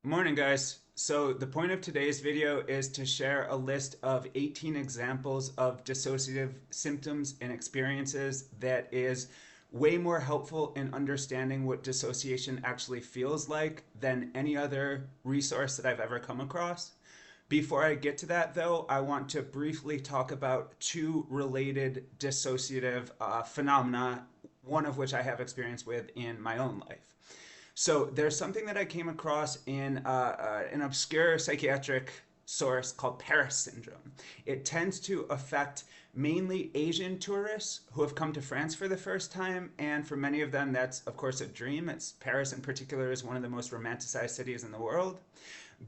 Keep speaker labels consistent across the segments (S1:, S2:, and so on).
S1: Morning, guys. So the point of today's video is to share a list of 18 examples of dissociative symptoms and experiences that is way more helpful in understanding what dissociation actually feels like than any other resource that I've ever come across. Before I get to that, though, I want to briefly talk about two related dissociative phenomena, one of which I have experience with in my own life. So there's something that I came across in an obscure psychiatric source called Paris syndrome. It tends to affect mainly Asian tourists who have come to France for the first time, and for many of them, that's of course a dream. It's Paris in particular is one of the most romanticized cities in the world.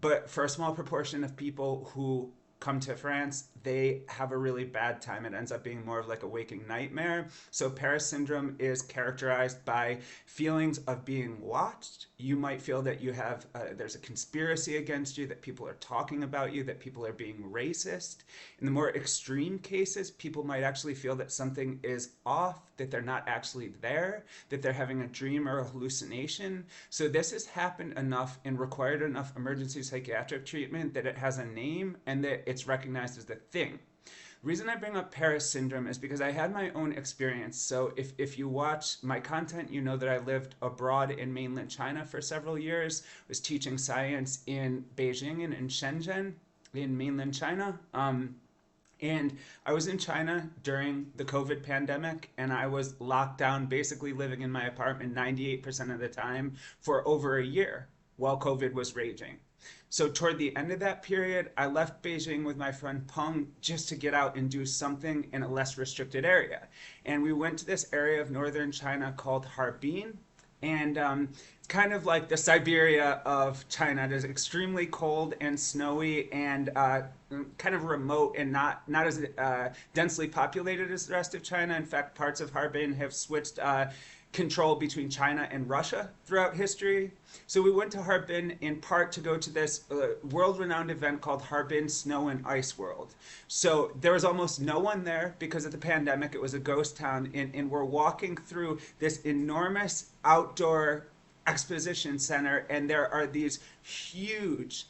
S1: But for a small proportion of people who come to France, they have a really bad time. It ends up being more of like a waking nightmare. So Paris syndrome is characterized by feelings of being watched. You might feel that you have there's a conspiracy against you, that people are talking about you, that people are being racist. In the more extreme cases, people might actually feel that something is off, that they're not actually there, that they're having a dream or a hallucination. So this has happened enough and required enough emergency psychiatric treatment that it has a name and that it's recognized as the thing. The reason I bring up Paris syndrome is because I had my own experience. So if you watch my content, you know that I lived abroad in mainland China for several years, was teaching science in Beijing and in Shenzhen in mainland China. And I was in China during the COVID pandemic, and I was locked down, basically living in my apartment 98% of the time for over a year while COVID was raging. So toward the end of that period, I left Beijing with my friend Peng just to get out and do something in a less restricted area. And we went to this area of northern China called Harbin. And it's kind of like the Siberia of China. It is extremely cold and snowy and kind of remote and not as densely populated as the rest of China. In fact, parts of Harbin have switched control between China and Russia throughout history. So we went to Harbin in part to go to this world-renowned event called Harbin Snow and Ice World. So there was almost no one there because of the pandemic. It was a ghost town, and we're walking through this enormous outdoor exposition center, and there are these huge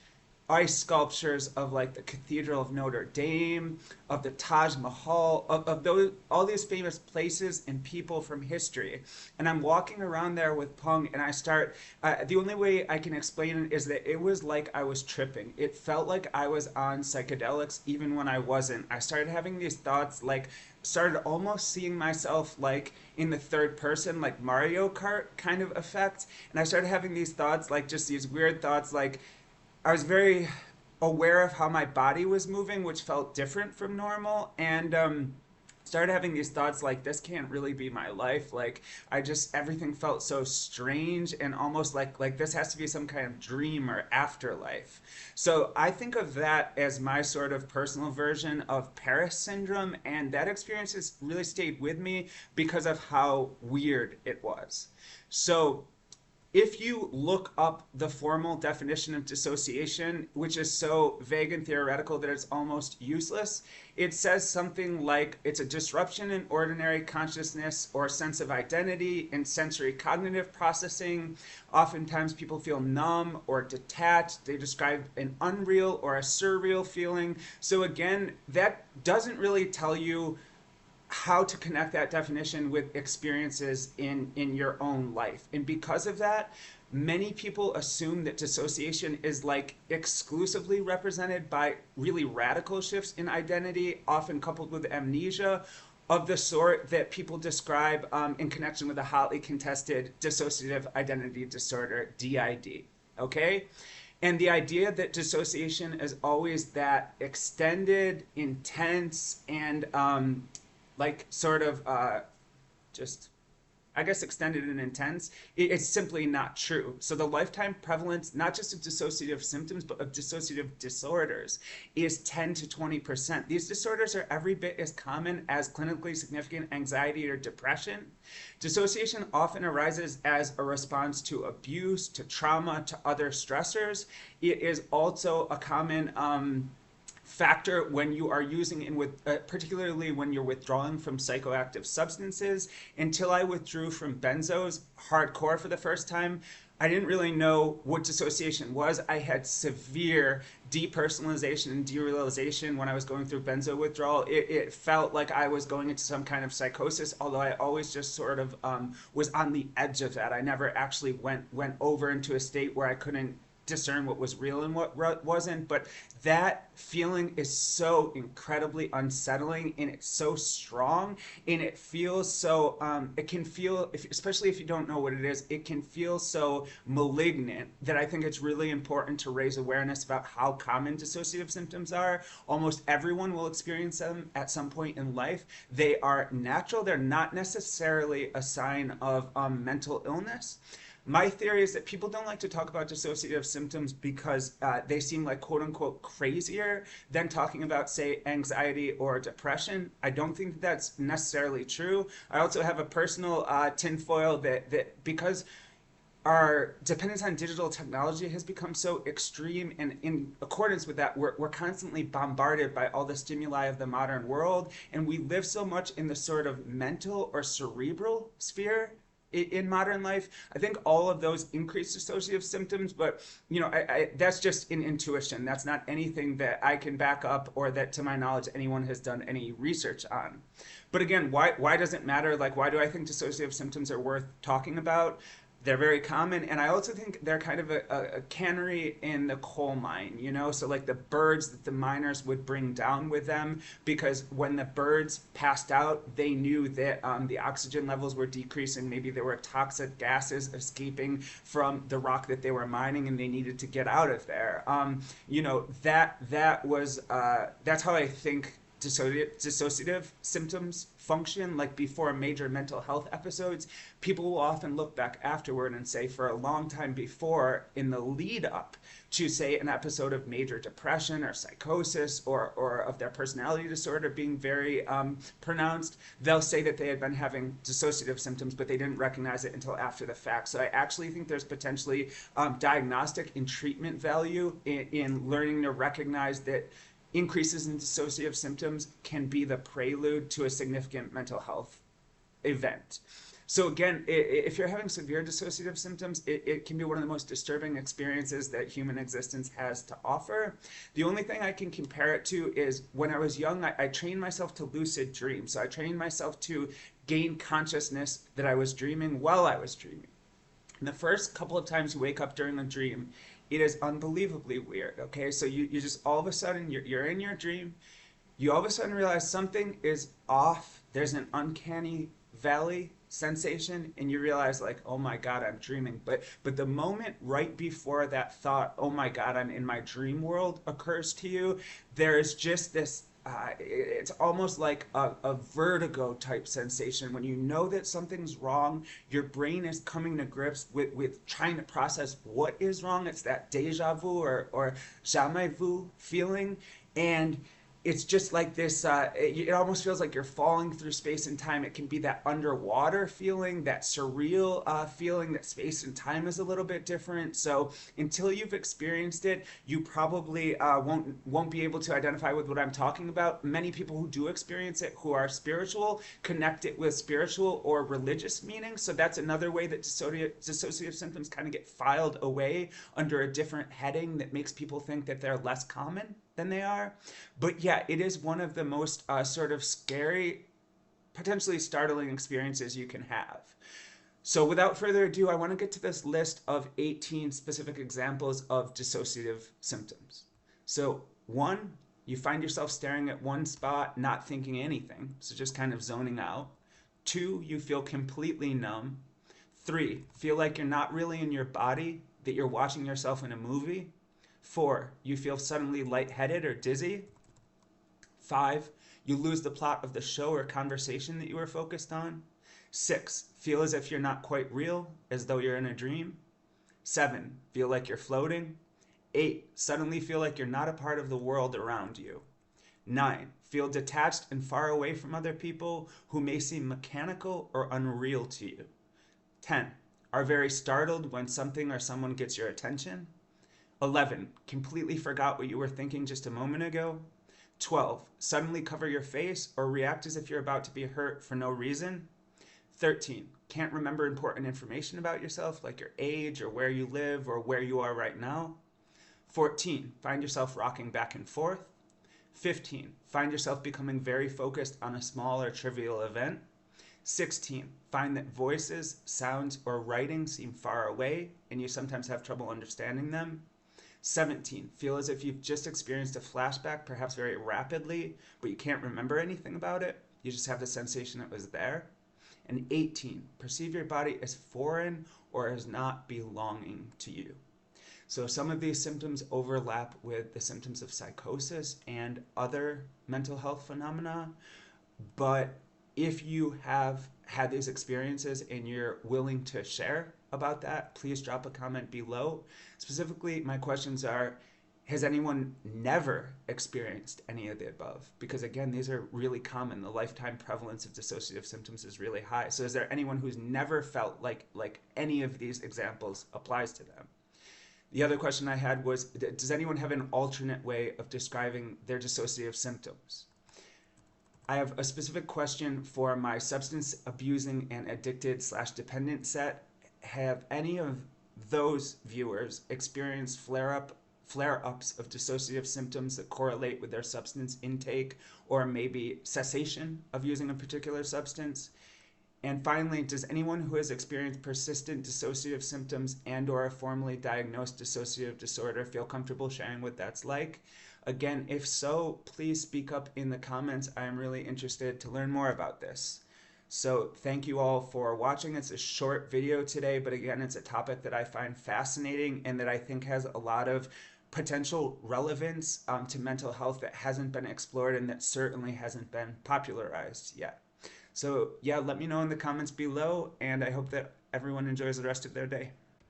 S1: ice sculptures of like the Cathedral of Notre Dame, of the Taj Mahal, of those all these famous places and people from history. And I'm walking around there with Peng, and I start. The only way I can explain it is that it was like I was tripping. It felt like I was on psychedelics, even when I wasn't. I started having these thoughts, like started almost seeing myself like in the third person, like Mario Kart kind of effect. And I started having these thoughts, like just these weird thoughts, like I was very aware of how my body was moving, which felt different from normal, and started having these thoughts like, this can't really be my life. Like, everything felt so strange and almost like this has to be some kind of dream or afterlife. So I think of that as my sort of personal version of Paris syndrome, and that experience has really stayed with me because of how weird it was. So if you look up the formal definition of dissociation, which is so vague and theoretical that it's almost useless, it says something like it's a disruption in ordinary consciousness or sense of identity in sensory cognitive processing. Oftentimes people feel numb or detached. They describe an unreal or a surreal feeling. So again, that doesn't really tell you how to connect that definition with experiences in your own life. And because of that, many people assume that dissociation is like exclusively represented by really radical shifts in identity, often coupled with amnesia, of the sort that people describe in connection with a hotly contested dissociative identity disorder, DID. Okay? And the idea that dissociation is always that extended, intense, and like sort of just, I guess, extended and intense, it's simply not true. So the lifetime prevalence, not just of dissociative symptoms, but of dissociative disorders is 10 to 20%. These disorders are every bit as common as clinically significant anxiety or depression. Dissociation often arises as a response to abuse, to trauma, to other stressors. It is also a common factor when you are using, particularly when you're withdrawing from psychoactive substances. Until I withdrew from benzos hardcore for the first time, I didn't really know what dissociation was. I had severe depersonalization and derealization when I was going through benzo withdrawal. It felt like I was going into some kind of psychosis, although I always just sort of was on the edge of that. I never actually went over into a state where I couldn't discern what was real and what wasn't. But that feeling is so incredibly unsettling, and it's so strong, and it feels so it can feel, especially if you don't know what it is, it can feel so malignant that I think it's really important to raise awareness about how common dissociative symptoms are. Almost everyone will experience them at some point in life. They are natural. They're not necessarily a sign of mental illness. My theory is that people don't like to talk about dissociative symptoms because they seem like quote unquote crazier than talking about, say, anxiety or depression. I don't think that that's necessarily true. I also have a personal tinfoil that because our dependence on digital technology has become so extreme, and in accordance with that, we're constantly bombarded by all the stimuli of the modern world, and we live so much in the sort of mental or cerebral sphere in modern life. I think all of those increase dissociative symptoms, but that's just an intuition. That's not anything that I can back up or that, to my knowledge, anyone has done any research on. But again, why does it matter? Like, why do I think dissociative symptoms are worth talking about? They're very common, and I also think they're kind of a canary in the coal mine, so like the birds that the miners would bring down with them, because when the birds passed out, they knew that the oxygen levels were decreasing. Maybe there were toxic gases escaping from the rock that they were mining, and they needed to get out of there. That's how I think dissociative symptoms function. Like, before major mental health episodes, people will often look back afterward and say, for a long time before, in the lead up to, say, an episode of major depression or psychosis, or of their personality disorder being very pronounced, they'll say that they had been having dissociative symptoms, but they didn't recognize it until after the fact. So I actually think there's potentially diagnostic and treatment value in learning to recognize that increases in dissociative symptoms can be the prelude to a significant mental health event. So again, if you're having severe dissociative symptoms, it can be one of the most disturbing experiences that human existence has to offer. The only thing I can compare it to is when I was young, I trained myself to lucid dream. So I trained myself to gain consciousness that I was dreaming while I was dreaming. And the first couple of times you wake up during a dream, it is unbelievably weird, okay? So you just, all of a sudden, you're in your dream, you all of a sudden realize something is off, there's an uncanny valley sensation, and you realize, like, oh my God, I'm dreaming. But the moment right before that thought, oh my God, I'm in my dream world, occurs to you, there is just this it's almost like a vertigo type sensation. When you know that something's wrong, your brain is coming to grips with trying to process what is wrong. It's that déjà vu or jamais vu feeling. And it's just like this, it almost feels like you're falling through space and time. It can be that underwater feeling, that surreal feeling, that space and time is a little bit different. So until you've experienced it, you probably won't be able to identify with what I'm talking about. Many people who do experience it, who are spiritual, connect it with spiritual or religious meaning. So that's another way that dissociative symptoms kind of get filed away under a different heading that makes people think that they're less common than they are. But yeah, it is one of the most sort of scary, potentially startling experiences you can have. So without further ado, I want to get to this list of 18 specific examples of dissociative symptoms. So 1, you find yourself staring at one spot, not thinking anything, so just kind of zoning out. 2, you feel completely numb. 3, feel like you're not really in your body, that you're watching yourself in a movie. 4, you feel suddenly lightheaded or dizzy. 5, you lose the plot of the show or conversation that you were focused on. 6, feel as if you're not quite real, as though you're in a dream. 7, feel like you're floating. 8, suddenly feel like you're not a part of the world around you. 9, feel detached and far away from other people who may seem mechanical or unreal to you. 10, are very startled when something or someone gets your attention. 11, completely forgot what you were thinking just a moment ago. 12, suddenly cover your face or react as if you're about to be hurt for no reason. 13, can't remember important information about yourself, like your age or where you live or where you are right now. 14, find yourself rocking back and forth. 15, find yourself becoming very focused on a small or trivial event. 16, find that voices, sounds, or writing seem far away and you sometimes have trouble understanding them. 17, feel as if you've just experienced a flashback, perhaps very rapidly, but you can't remember anything about it. You just have the sensation it was there. And 18, perceive your body as foreign or as not belonging to you. So some of these symptoms overlap with the symptoms of psychosis and other mental health phenomena, but if you have had these experiences and you're willing to share about that, please drop a comment below. Specifically, my questions are, has anyone never experienced any of the above? Because again, these are really common. The lifetime prevalence of dissociative symptoms is really high. So is there anyone who's never felt like any of these examples applies to them? The other question I had was, does anyone have an alternate way of describing their dissociative symptoms? I have a specific question for my substance abusing and addicted / dependent set. Have any of those viewers experienced flare-ups of dissociative symptoms that correlate with their substance intake or maybe cessation of using a particular substance? And finally, does anyone who has experienced persistent dissociative symptoms and or a formally diagnosed dissociative disorder feel comfortable sharing what that's like? Again, if so, please speak up in the comments. I am really interested to learn more about this. So thank you all for watching. It's a short video today, but again, it's a topic that I find fascinating and that I think has a lot of potential relevance to mental health that hasn't been explored and that certainly hasn't been popularized yet. So yeah, let me know in the comments below, and I hope that everyone enjoys the rest of their day.